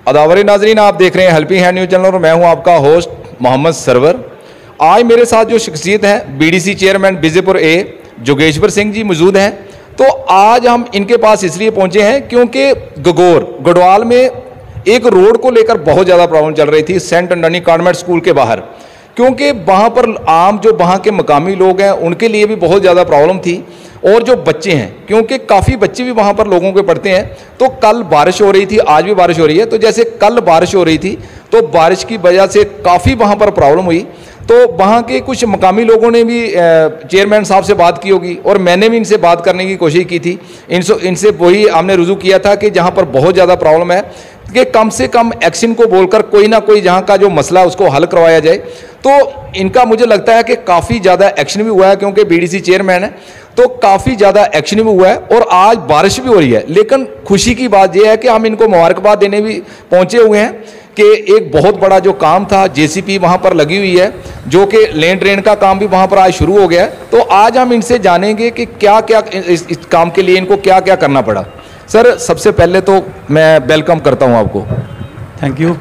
अदावरी नाजरीन, आप देख रहे हैं हेल्पिंग हैंड न्यूज़ चैनल और मैं हूं आपका होस्ट मोहम्मद सरवर। आज मेरे साथ जो शख्सियत है बीडीसी चेयरमैन विजयपुर ए जोगेश्वर सिंह जी मौजूद हैं। तो आज हम इनके पास इसलिए पहुंचे हैं क्योंकि गढ़वाल में एक रोड को लेकर बहुत ज़्यादा प्रॉब्लम चल रही थी सेंट एंटनी कॉन्वेंट स्कूल के बाहर, क्योंकि वहाँ पर आम जो वहाँ के मकामी लोग हैं उनके लिए भी बहुत ज़्यादा प्रॉब्लम थी, और जो बच्चे हैं क्योंकि काफ़ी बच्चे भी वहाँ पर लोगों के पढ़ते हैं। तो कल बारिश हो रही थी, आज भी बारिश हो रही है। तो जैसे कल बारिश हो रही थी तो बारिश की वजह से काफ़ी वहाँ पर प्रॉब्लम हुई। तो वहाँ के कुछ मकामी लोगों ने भी चेयरमैन साहब से बात की होगी और मैंने भी इनसे बात करने की कोशिश की थी। इनसे वही हमने रुजू किया था कि जहाँ पर बहुत ज़्यादा प्रॉब्लम है कि कम से कम एक्शन को बोलकर कोई ना कोई जहाँ का जो मसला है उसको हल करवाया जाए। तो इनका मुझे लगता है कि काफ़ी ज़्यादा एक्शन भी हुआ है, क्योंकि बीडीसी चेयरमैन है तो काफ़ी ज़्यादा एक्शन भी हुआ है और आज बारिश भी हो रही है। लेकिन खुशी की बात यह है कि हम इनको मुबारकबाद देने भी पहुँचे हुए हैं कि एक बहुत बड़ा जो काम था जेसीपी वहाँ पर लगी हुई है, जो कि लेन ड्रेन का काम भी वहाँ पर आज शुरू हो गया है। तो आज हम इनसे जानेंगे कि क्या क्या इस काम के लिए इनको क्या क्या करना पड़ा। सर, सबसे पहले तो मैं वेलकम करता हूँ आपको। Thank you.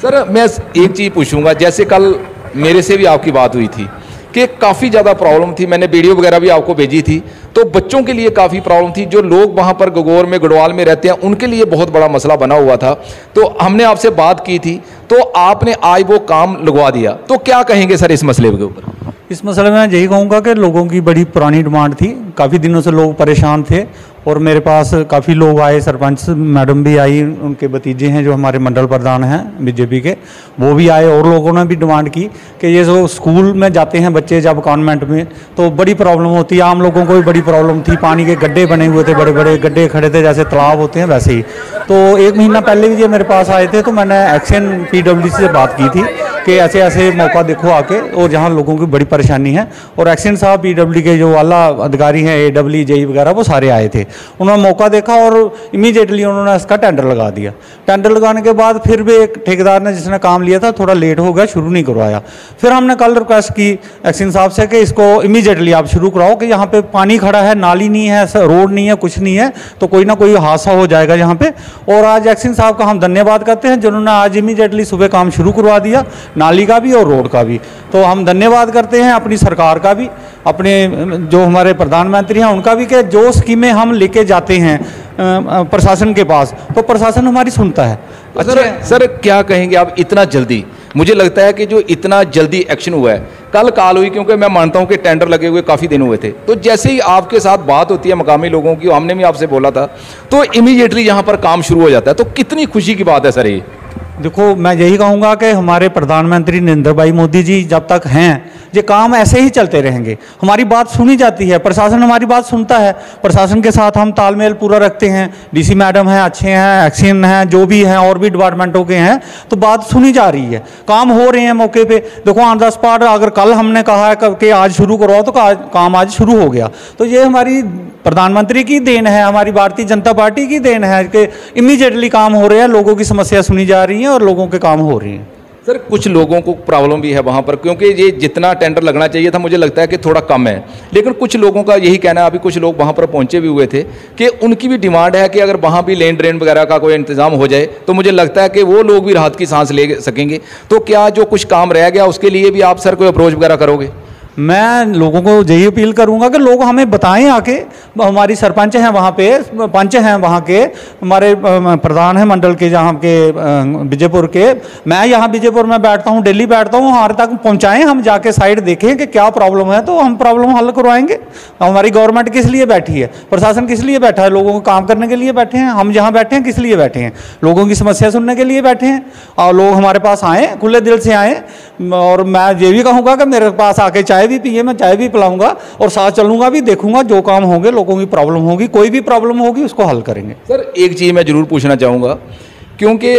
सर, मैं एक चीज़ पूछूंगा, जैसे कल मेरे से भी आपकी बात हुई थी कि काफ़ी ज़्यादा प्रॉब्लम थी, मैंने वीडियो वगैरह भी आपको भेजी थी। तो बच्चों के लिए काफ़ी प्रॉब्लम थी, जो लोग वहाँ पर गगोर में गढ़वाल में रहते हैं उनके लिए बहुत बड़ा मसला बना हुआ था। तो हमने आपसे बात की थी तो आपने आज वो काम लगवा दिया। तो क्या कहेंगे सर इस मसले के ऊपर? इस मसले में मैं यही कहूँगा कि लोगों की बड़ी पुरानी डिमांड थी, काफ़ी दिनों से लोग परेशान थे और मेरे पास काफ़ी लोग आए, सरपंच मैडम भी आई, उनके भतीजे हैं जो हमारे मंडल प्रधान हैं बीजेपी के, वो भी आए और लोगों ने भी डिमांड की कि ये जो स्कूल में जाते हैं बच्चे जब कॉन्वेंट में तो बड़ी प्रॉब्लम होती है। आम लोगों को भी बड़ी प्रॉब्लम थी, पानी के गड्ढे बने हुए थे, बड़े बड़े गड्ढे खड़े थे जैसे तालाब होते हैं वैसे ही। तो एक महीना पहले भी ये मेरे पास आए थे तो मैंने एक्शन PWD से बात की थी कि ऐसे ऐसे मौका देखो आके, और जहाँ लोगों की बड़ी परेशानी है। और एक्शन साहब PWD के जो आला अधिकारी हैं AW JE वगैरह वो सारे आए थे, उन्होंने मौका देखा और इमीडिएटली उन्होंने इसका टेंडर लगा दिया। टेंडर लगाने के बाद फिर भी एक ठेकेदार ने जिसने काम लिया था थोड़ा लेट हो गया, शुरू नहीं करवाया। फिर हमने कल रिक्वेस्ट की एक्शन साहब से कि इसको इमीडिएटली आप शुरू कराओ, कि यहाँ पे पानी खड़ा है, नाली नहीं है, रोड नहीं है, कुछ नहीं है, तो कोई ना कोई हादसा हो जाएगा यहाँ पे। और आज एक्शन साहब का हम धन्यवाद करते हैं जिन्होंने आज इमीडिएटली सुबह काम शुरू करवा दिया, नाली का भी और रोड का भी। तो हम धन्यवाद करते हैं अपनी सरकार का भी, अपने जो हमारे प्रधानमंत्री हैं उनका भी, कि जो स्कीमें हम लेके जाते हैं प्रशासन के पास तो प्रशासन हमारी सुनता है। सर क्या कहेंगे आप इतना जल्दी? मुझे लगता है कि जो इतना जल्दी एक्शन हुआ है, कल कॉल हुई, क्योंकि मैं मानता हूं कि टेंडर लगे हुए काफ़ी दिन हुए थे, तो जैसे ही आपके साथ बात होती है मकामी लोगों की, हमने भी आपसे बोला था, तो इमीडिएटली यहाँ पर काम शुरू हो जाता है। तो कितनी खुशी की बात है सर ये। देखो, मैं यही कहूँगा कि हमारे प्रधानमंत्री नरेंद्र भाई मोदी जी जब तक हैं ये काम ऐसे ही चलते रहेंगे। हमारी बात सुनी जाती है, प्रशासन हमारी बात सुनता है, प्रशासन के साथ हम तालमेल पूरा रखते हैं। डीसी मैडम हैं, अच्छे हैं, एक्शन हैं, जो भी हैं और भी डिपार्टमेंटों के हैं, तो बात सुनी जा रही है, काम हो रहे हैं मौके पे। देखो, ऑन द स्पॉट अगर कल हमने कहा है कि आज शुरू करवाओ तो काम आज शुरू हो गया। तो ये हमारी प्रधानमंत्री की देन है, हमारी भारतीय जनता पार्टी की देन है कि इमीडिएटली काम हो रहे हैं, लोगों की समस्या सुनी जा रही है और लोगों के काम हो रहे हैं। सर, कुछ लोगों को प्रॉब्लम भी है वहाँ पर, क्योंकि ये जितना टेंडर लगना चाहिए था मुझे लगता है कि थोड़ा कम है। लेकिन कुछ लोगों का यही कहना है, अभी कुछ लोग वहाँ पर पहुँचे भी हुए थे, कि उनकी भी डिमांड है कि अगर वहाँ भी लेन ड्रेन वगैरह का कोई इंतजाम हो जाए तो मुझे लगता है कि वो लोग भी राहत की सांस ले सकेंगे। तो क्या जो कुछ काम रह गया उसके लिए भी आप सर कोई अप्रोच वगैरह करोगे? मैं लोगों को यही अपील करूंगा कि लोग हमें बताएं आके। हमारी सरपंच हैं वहाँ पे, पंच हैं वहाँ के, हमारे प्रधान हैं मंडल के जहाँ के विजयपुर के। मैं यहाँ विजयपुर में बैठता हूँ, दिल्ली बैठता हूँ, हमारे तक पहुँचाएं, हम जाके साइड देखें कि क्या प्रॉब्लम है तो हम प्रॉब्लम हल करवाएंगे। हमारी गवर्नमेंट किस लिए बैठी है, प्रशासन किस लिए बैठा है? लोगों को काम करने के लिए बैठे हैं। हम जहाँ बैठे हैं किस लिए बैठे हैं? लोगों की समस्या सुनने के लिए बैठे हैं। और लोग हमारे पास आएँ, खुले दिल से आएँ। और मैं ये भी कहूँगा कि मेरे पास आके चाय भी पिए, मैं चाय भी पिलाऊंगा और साथ चलूंगा भी, देखूंगा जो काम होंगे, लोगों की प्रॉब्लम होगी, कोई भी प्रॉब्लम होगी उसको हल करेंगे। सर, एक चीज़ मैं ज़रूर पूछना चाहूँगा, क्योंकि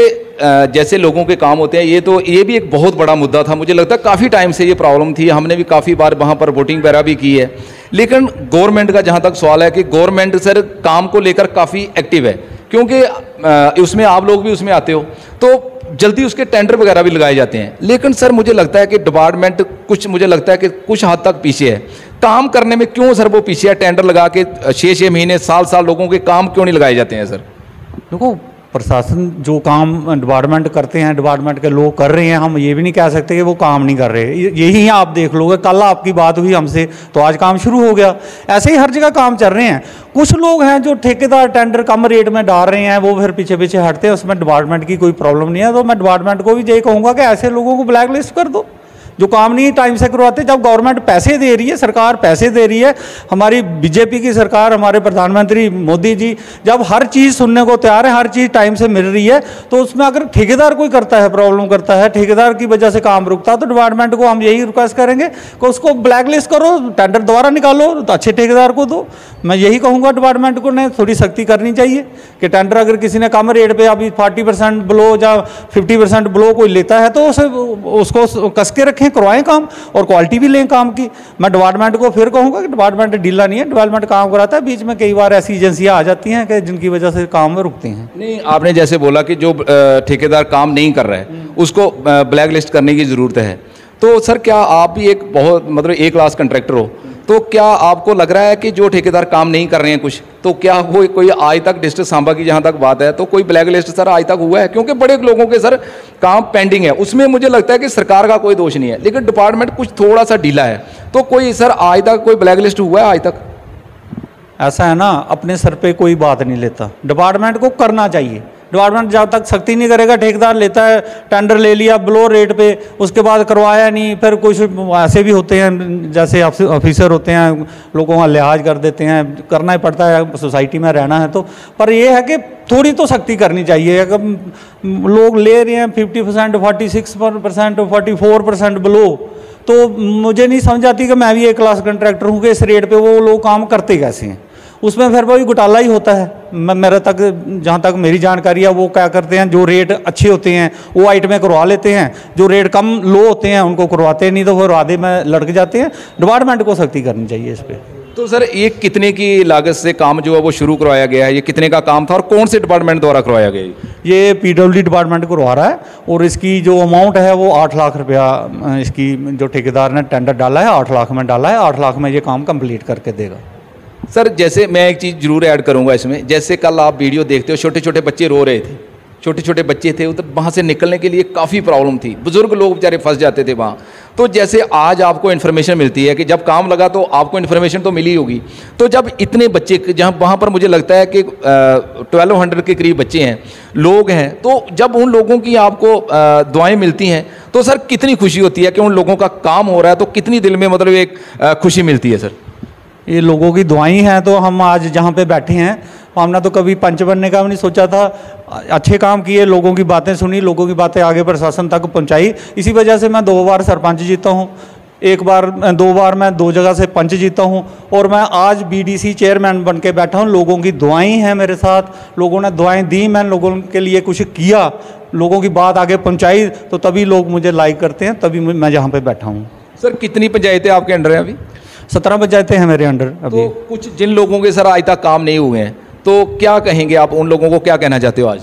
जैसे लोगों के काम होते हैं, ये भी एक बहुत बड़ा मुद्दा था। मुझे लगता है काफ़ी टाइम से ये प्रॉब्लम थी, हमने भी काफ़ी बार वहाँ पर वोटिंग वगैरह भी की है। लेकिन गवर्नमेंट का जहाँ तक सवाल है कि गवर्नमेंट सर काम को लेकर काफ़ी एक्टिव है, क्योंकि उसमें आप लोग भी उसमें आते हो, तो जल्दी उसके टेंडर वगैरह भी लगाए जाते हैं। लेकिन सर मुझे लगता है कि डिपार्टमेंट मुझे लगता है कि कुछ हद तक पीछे है काम करने में। क्यों सर वो पीछे है? टेंडर लगा के 6-6 महीने, साल लोगों के काम क्यों नहीं लगाए जाते हैं सर? देखो, प्रशासन जो काम डिपार्टमेंट करते हैं, डिपार्टमेंट के लोग कर रहे हैं, हम ये भी नहीं कह सकते कि वो काम नहीं कर रहे। यही आप देख लोगे, कल आपकी बात हुई हमसे तो आज काम शुरू हो गया। ऐसे ही हर जगह काम चल रहे हैं। कुछ लोग हैं जो ठेकेदार टेंडर कम रेट में डाल रहे हैं, वो फिर पीछे पीछे हटते हैं, उसमें डिपार्टमेंट की कोई प्रॉब्लम नहीं है। तो मैं डिपार्टमेंट को भी यही कहूँगा कि ऐसे लोगों को ब्लैक लिस्ट कर दो जो काम नहीं टाइम से करवाते। जब गवर्नमेंट पैसे दे रही है, सरकार पैसे दे रही है, हमारी बीजेपी की सरकार, हमारे प्रधानमंत्री मोदी जी जब हर चीज़ सुनने को तैयार है, हर चीज़ टाइम से मिल रही है, तो उसमें अगर ठेकेदार कोई करता है, प्रॉब्लम करता है, ठेकेदार की वजह से काम रुकता है, तो डिपार्टमेंट को हम यही रिक्वेस्ट करेंगे कि उसको ब्लैक लिस्ट करो, टेंडर दोबारा निकालो, तो अच्छे ठेकेदार को दो। मैं यही कहूँगा डिपार्टमेंट को ने थोड़ी सख्ती करनी चाहिए कि टेंडर अगर किसी ने कम रेट पे अभी 40% बिलो या 50% बिलो कोई लेता है तो उसको कस के रखें, करवाएं काम और क्वालिटी भी लें काम की। मैं डिपार्टमेंट को फिर कहूँगा कि डिपार्टमेंट ढीला नहीं है, डिपार्टमेंट काम कराता है। बीच में कई बार ऐसी एजेंसियाँ आ जाती हैं कि जिनकी वजह से काम में रुकते हैं। नहीं, आपने जैसे बोला कि जो ठेकेदार काम नहीं कर रहा है उसको ब्लैक लिस्ट करने की ज़रूरत है, तो सर क्या आप भी एक बहुत मतलब ए क्लास कंट्रैक्टर हो, तो क्या आपको लग रहा है कि जो ठेकेदार काम नहीं कर रहे हैं कुछ, तो क्या कोई आज तक डिस्ट्रिक्ट सांबा की जहाँ तक बात है तो कोई ब्लैक लिस्ट सर आज तक हुआ है? क्योंकि बड़े लोगों के सर काम पेंडिंग है, उसमें मुझे लगता है कि सरकार का कोई दोष नहीं है, लेकिन डिपार्टमेंट कुछ थोड़ा सा ढीला है। तो कोई सर आज तक कोई ब्लैक लिस्ट हुआ है आज तक? ऐसा है ना, अपने सर पे कोई बात नहीं लेता, डिपार्टमेंट को करना चाहिए। डिपार्टमेंट जब तक सख्ती नहीं करेगा, ठेकेदार लेता है, टेंडर ले लिया बिलो रेट पे, उसके बाद करवाया नहीं, फिर कुछ ऐसे भी होते हैं जैसे ऑफिसर होते हैं, लोगों का लिहाज कर देते हैं, करना ही पड़ता है, सोसाइटी में रहना है तो। पर यह है कि थोड़ी तो सख्ती करनी चाहिए। अगर लोग ले रहे हैं 50%, 46%, 44% बिलो, तो मुझे नहीं समझ आती कि मैं भी एक क्लास कंट्रैक्टर हूँ कि इस रेट पे वो लोग काम करते कैसे हैं। उसमें फिर वही घोटाला ही होता है। मेरे तक जहाँ तक मेरी जानकारी है, वो क्या करते हैं, जो रेट अच्छे होते हैं वो आइटमें करवा लेते हैं, जो रेट कम लो होते हैं उनको करवाते नहीं, तो फिर आधे में लटक जाते हैं। डिपार्टमेंट को सख्ती करनी चाहिए इस पर। तो सर ये कितने की लागत से काम जो है वो शुरू करवाया गया है, ये कितने का काम था और कौन से डिपार्टमेंट द्वारा करवाया गया है? ये PWD डिपार्टमेंट करवा रहा है और इसकी जो अमाउंट है वो 8 लाख रुपया, इसकी जो ठेकेदार ने टेंडर डाला है 8 लाख में डाला है, 8 लाख में ये काम कंप्लीट करके देगा। सर जैसे मैं एक चीज़ जरूर ऐड करूंगा इसमें, जैसे कल आप वीडियो देखते हो छोटे छोटे बच्चे रो रहे थे, छोटे छोटे बच्चे थे, उधर वहाँ से निकलने के लिए काफ़ी प्रॉब्लम थी, बुजुर्ग लोग बेचारे फंस जाते थे वहाँ। तो जैसे आज आपको इन्फॉर्मेशन मिलती है कि जब काम लगा तो आपको इन्फॉर्मेशन तो मिली होगी, तो जब इतने बच्चे जहाँ वहाँ पर मुझे लगता है कि 1200 के करीब बच्चे हैं, लोग हैं, तो जब उन लोगों की आपको दुआएं मिलती हैं तो सर कितनी खुशी होती है कि उन लोगों का काम हो रहा है, तो कितनी दिल में मतलब एक खुशी मिलती है सर? ये लोगों की दुआएं हैं तो हम आज जहाँ पे बैठे हैं। हमने तो कभी पंच बनने का भी नहीं सोचा था, अच्छे काम किए, लोगों की बातें सुनी, लोगों की बातें आगे प्रशासन तक पहुँचाई। इसी वजह से मैं 2 बार सरपंच जीता हूँ, 2 बार मैं 2 जगह से पंच जीता हूँ और मैं आज BDC चेयरमैन बन के बैठा हूँ। लोगों की दुआएं हैं मेरे साथ, लोगों ने दुआएं दी, मैं लोगों के लिए कुछ किया, लोगों की बात आगे पहुँचाई, तो तभी लोग मुझे लाइक करते हैं, तभी मैं यहाँ पे बैठा हूँ। सर कितनी पंचायतें आपके अंडर हैं अभी? 17 पंचायतें हैं मेरे अंडर अभी। तो कुछ जिन लोगों के सर आज तक काम नहीं हुए हैं, तो क्या कहेंगे आप उन लोगों को, क्या कहना चाहते हो आज?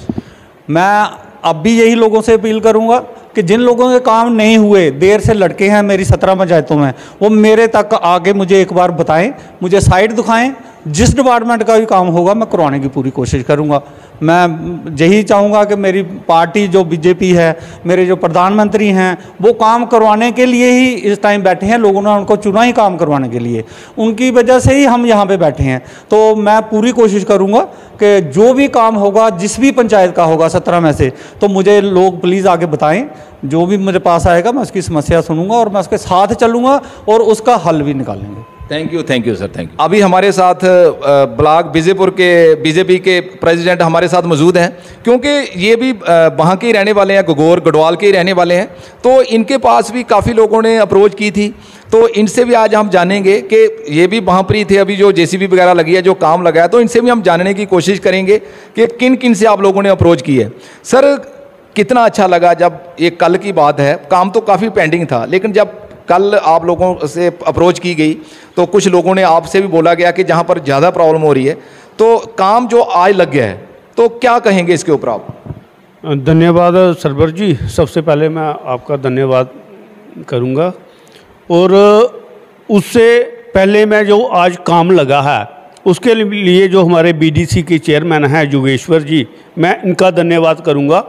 मैं अब भी यही लोगों से अपील करूंगा कि जिन लोगों के काम नहीं हुए, देर से लटके हैं मेरी 17 पंचायतों में, वो मेरे तक आके मुझे एक बार बताएं, मुझे साइट दिखाएं। जिस डिपार्टमेंट का भी काम होगा मैं करवाने की पूरी कोशिश करूंगा। मैं यही चाहूँगा कि मेरी पार्टी जो BJP है, मेरे जो प्रधानमंत्री हैं, वो काम करवाने के लिए ही इस टाइम बैठे हैं। लोगों ने उनको चुना ही काम करवाने के लिए, उनकी वजह से ही हम यहाँ पे बैठे हैं। तो मैं पूरी कोशिश करूँगा कि जो भी काम होगा, जिस भी पंचायत का होगा 17 में से, तो मुझे लोग प्लीज़ आगे बताएं। जो भी मेरे पास आएगा मैं उसकी समस्या सुनूंगा और मैं उसके साथ चलूँगा और उसका हल भी निकालेंगे। Thank you sir, thank you. अभी हमारे साथ ब्लॉक बीजेपुर के BJP के प्रेसिडेंट हमारे साथ मौजूद हैं, क्योंकि ये भी वहाँ के ही रहने वाले हैं, गगोर गढ़वाल के ही रहने वाले हैं। तो इनके पास भी काफ़ी लोगों ने अप्रोच की थी, तो इनसे भी आज हम जानेंगे कि ये भी वहाँ पर ही थे, अभी जो JCB वगैरह लगी है, जो काम लगा है, तो इनसे भी हम जानने की कोशिश करेंगे कि किन किन से आप लोगों ने अप्रोच की है। सर कितना अच्छा लगा जब, ये कल की बात है, काम तो काफ़ी पेंडिंग था, लेकिन जब कल आप लोगों से अप्रोच की गई तो कुछ लोगों ने आपसे भी बोला गया कि जहाँ पर ज़्यादा प्रॉब्लम हो रही है, तो काम जो आज लग गया है, तो क्या कहेंगे इसके ऊपर आप? धन्यवाद सरवर जी, सबसे पहले मैं आपका धन्यवाद करूँगा। और उससे पहले मैं जो आज काम लगा है उसके लिए जो हमारे बीडीसी के चेयरमैन हैं योगेश्वर जी, मैं इनका धन्यवाद करूंगा,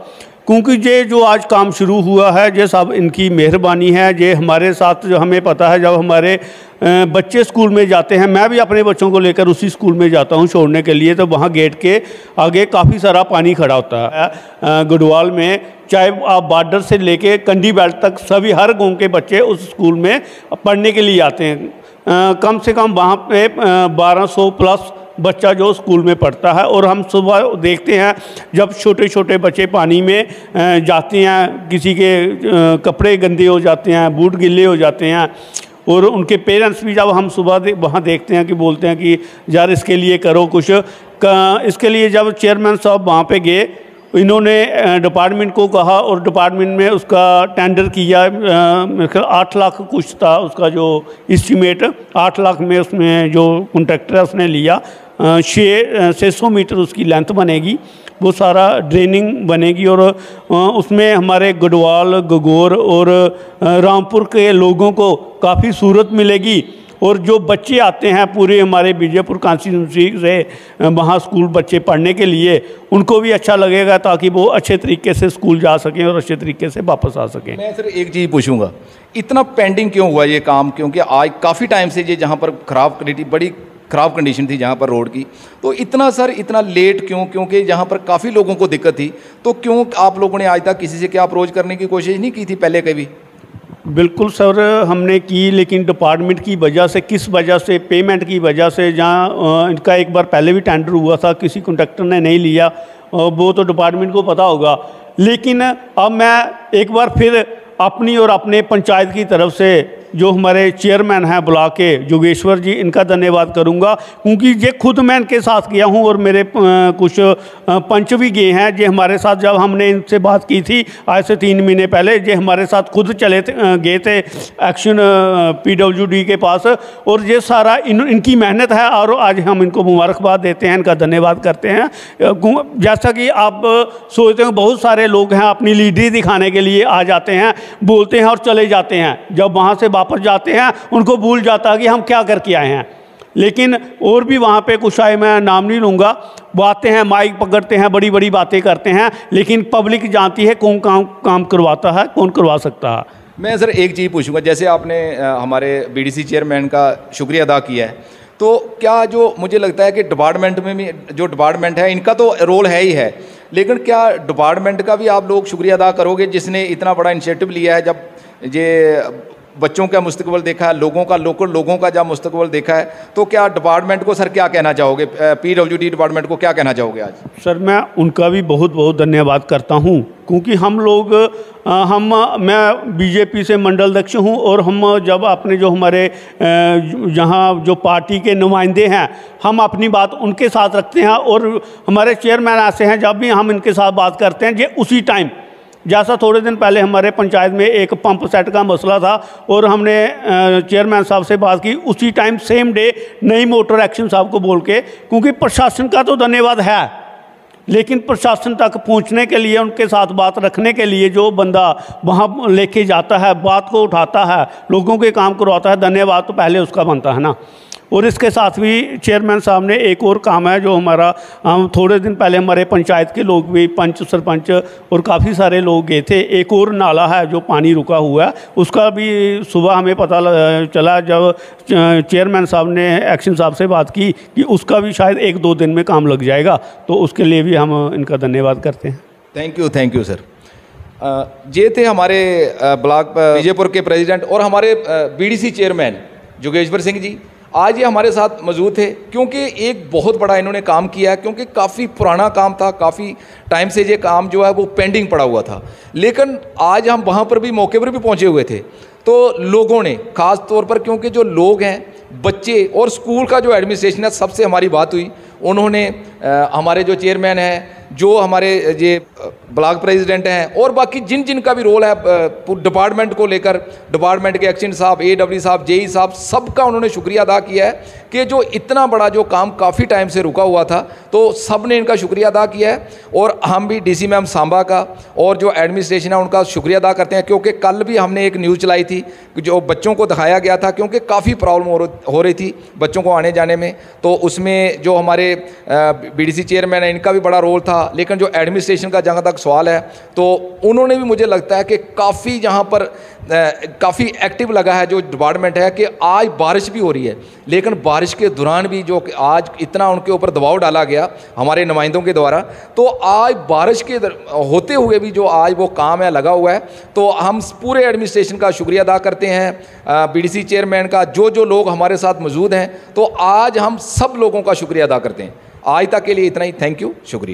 क्योंकि ये जो आज काम शुरू हुआ है ये सब इनकी मेहरबानी है। ये हमारे साथ, जो हमें पता है, जब हमारे बच्चे स्कूल में जाते हैं, मैं भी अपने बच्चों को लेकर उसी स्कूल में जाता हूं छोड़ने के लिए, तो वहाँ गेट के आगे काफ़ी सारा पानी खड़ा होता है। गुडवाल में चाहे आप बॉर्डर से लेके कंडी बेल्ट तक सभी हर गाँव के बच्चे उस स्कूल में पढ़ने के लिए आते हैं। कम से कम वहाँ पे 1200 प्लस बच्चा जो स्कूल में पढ़ता है। और हम सुबह देखते हैं जब छोटे छोटे बच्चे पानी में जाते हैं, किसी के कपड़े गंदे हो जाते हैं, बूट गिले हो जाते हैं, और उनके पेरेंट्स भी जब हम सुबह वहाँ देखते हैं कि बोलते हैं कि यार इसके लिए करो कुछ। इसके लिए जब चेयरमैन साहब वहाँ पे गए, इन्होंने डिपार्टमेंट को कहा और डिपार्टमेंट में उसका टेंडर किया। 8 लाख कुछ था उसका जो इस्टीमेट, 8 लाख में उसमें जो कॉन्ट्रैक्टर है उसने लिया। 600 मीटर उसकी लेंथ बनेगी, वो सारा ड्रेनिंग बनेगी, और उसमें हमारे गढ़वाल, गगोर और रामपुर के लोगों को काफ़ी सूरत मिलेगी। और जो बच्चे आते हैं पूरे हमारे बीजेपुर कॉन्स्टिट्यूंसी से वहाँ स्कूल बच्चे पढ़ने के लिए, उनको भी अच्छा लगेगा, ताकि वो अच्छे तरीके से स्कूल जा सकें और अच्छे तरीके से वापस आ सकें। मैं सर एक चीज़ पूछूंगा, इतना पेंडिंग क्यों हुआ ये काम? क्योंकि आज काफ़ी टाइम से ये जहाँ पर बड़ी ख़राब कंडीशन थी जहाँ पर रोड की, तो इतना सर इतना लेट क्यों? क्योंकि जहाँ पर काफ़ी लोगों को दिक्कत थी, तो क्यों आप लोगों ने आज तक किसी से क्या अप्रोच करने की कोशिश नहीं की थी पहले कभी? बिल्कुल सर, हमने की, लेकिन डिपार्टमेंट की वजह से, किस वजह से, पेमेंट की वजह से, जहाँ इनका एक बार पहले भी टेंडर हुआ था, किसी कॉन्ट्रैक्टर ने नहीं लिया, वो तो डिपार्टमेंट को पता होगा। लेकिन अब मैं एक बार फिर अपनी और अपने पंचायत की तरफ से जो हमारे चेयरमैन हैं ब्लॉक के योगेश्वर जी, इनका धन्यवाद करूंगा, क्योंकि ये खुद मैं इनके साथ गया हूं, और मेरे कुछ पंच भी गए हैं। ये हमारे साथ, जब हमने इनसे बात की थी आज से 3 महीने पहले, ये हमारे साथ खुद गए थे एक्शन PWD के पास, और ये सारा इनकी मेहनत है, और आज हम इनको मुबारकबाद देते हैं, इनका धन्यवाद करते हैं। जैसा कि आप सोचते हैं, बहुत सारे लोग हैं अपनी लीडरी दिखाने के लिए आ जाते हैं, बोलते हैं और चले जाते हैं, जब वहाँ से वापस जाते हैं उनको भूल जाता है कि हम क्या करके आए हैं। लेकिन और भी वहाँ पे कुछ आए, मैं नाम नहीं लूँगा, वो आते हैं, माइक पकड़ते हैं, बड़ी बड़ी बातें करते हैं, लेकिन पब्लिक जानती है कौन काम करवाता है, कौन करवा सकता है। मैं सर एक चीज़ पूछूंगा, जैसे आपने हमारे BDC चेयरमैन का शुक्रिया अदा किया है, तो क्या जो मुझे लगता है कि डिपार्टमेंट में भी, जो डिपार्टमेंट है इनका तो रोल है ही है, लेकिन क्या डिपार्टमेंट का भी आप लोग शुक्रिया अदा करोगे जिसने इतना बड़ा इनिशिएटिव लिया है? जब ये बच्चों का मुस्तकबिल देखा है, लोगों का, लोकल लोगों का जब मुस्तकबिल देखा है, तो क्या डिपार्टमेंट को सर क्या कहना चाहोगे, PWD डिपार्टमेंट को क्या कहना चाहोगे आज? सर मैं उनका भी बहुत बहुत धन्यवाद करता हूं, क्योंकि हम लोग मैं बीजेपी से मंडल अध्यक्ष हूं, और हम जब अपने जो हमारे यहाँ जो पार्टी के नुमाइंदे हैं, हम अपनी बात उनके साथ रखते हैं, और हमारे चेयरमैन ऐसे हैं, जब भी हम इनके साथ बात करते हैं ये उसी टाइम, जैसा थोड़े दिन पहले हमारे पंचायत में एक पंप सेट का मसला था, और हमने चेयरमैन साहब से बात की, उसी टाइम सेम डे नई मोटर एक्शन साहब को बोल के, क्योंकि प्रशासन का तो धन्यवाद है, लेकिन प्रशासन तक पहुंचने के लिए, उनके साथ बात रखने के लिए जो बंदा वहां लेके जाता है, बात को उठाता है, लोगों के काम करवाता है, धन्यवाद तो पहले उसका बनता है ना। और इसके साथ भी चेयरमैन साहब ने एक और काम है जो हमारा, हम थोड़े दिन पहले हमारे पंचायत के लोग भी, पंच, सरपंच और काफ़ी सारे लोग गए थे। एक और नाला है जो पानी रुका हुआ है, उसका भी सुबह हमें पता चला जब चेयरमैन साहब ने एक्शन साहब से बात की कि उसका भी शायद 1-2 दिन में काम लग जाएगा, तो उसके लिए भी हम इनका धन्यवाद करते हैं। Thank you sir. ये थे हमारे ब्लॉक विजयपुर के प्रेसिडेंट और हमारे BDC चेयरमैन योगेश्वर सिंह जी। आज ये हमारे साथ मौजूद थे क्योंकि एक बहुत बड़ा इन्होंने काम किया है, क्योंकि काफ़ी पुराना काम था, काफ़ी टाइम से ये काम जो है वो पेंडिंग पड़ा हुआ था। लेकिन आज हम वहाँ पर भी, मौके पर भी पहुँचे हुए थे, तो लोगों ने ख़ास तौर पर, क्योंकि जो लोग हैं, बच्चे और स्कूल का जो एडमिनिस्ट्रेशन है, सबसे हमारी बात हुई, उन्होंने हमारे जो चेयरमैन हैं, जो हमारे ये ब्लॉक प्रेसिडेंट हैं और बाकी जिन जिन का भी रोल है डिपार्टमेंट को लेकर, डिपार्टमेंट के एक्शन साहब, AW साहब, JE साहब, सबका उन्होंने शुक्रिया अदा किया है कि जो इतना बड़ा जो काम काफ़ी टाइम से रुका हुआ था, तो सब ने इनका शुक्रिया अदा किया है। और हम भी DC मैम सांबा का और जो एडमिनिस्ट्रेशन है उनका शुक्रिया अदा करते हैं, क्योंकि कल भी हमने एक न्यूज़ चलाई थी जो बच्चों को दिखाया गया था, क्योंकि काफ़ी प्रॉब्लम हो रही थी बच्चों को आने जाने में। तो उसमें जो हमारे BDC चेयरमैन है, इनका भी बड़ा रोल था। लेकिन जो एडमिनिस्ट्रेशन का जहाँ तक सवाल है, तो उन्होंने भी, मुझे लगता है कि काफ़ी यहाँ पर काफ़ी एक्टिव लगा है जो डिपार्टमेंट है, कि आज बारिश भी हो रही है, लेकिन बारिश के दौरान भी जो आज इतना उनके ऊपर दबाव डाला गया हमारे नुमाइंदों के द्वारा, तो आज बारिश के होते हुए भी जो आज वो काम है लगा हुआ है। तो हम पूरे एडमिनिस्ट्रेशन का शुक्रिया अदा करते हैं, BDC चेयरमैन का, जो लोग हमारे साथ मौजूद हैं, तो आज हम सब लोगों का शुक्रिया अदा करते हैं। आज तक के लिए इतना ही। थैंक यू, शुक्रिया।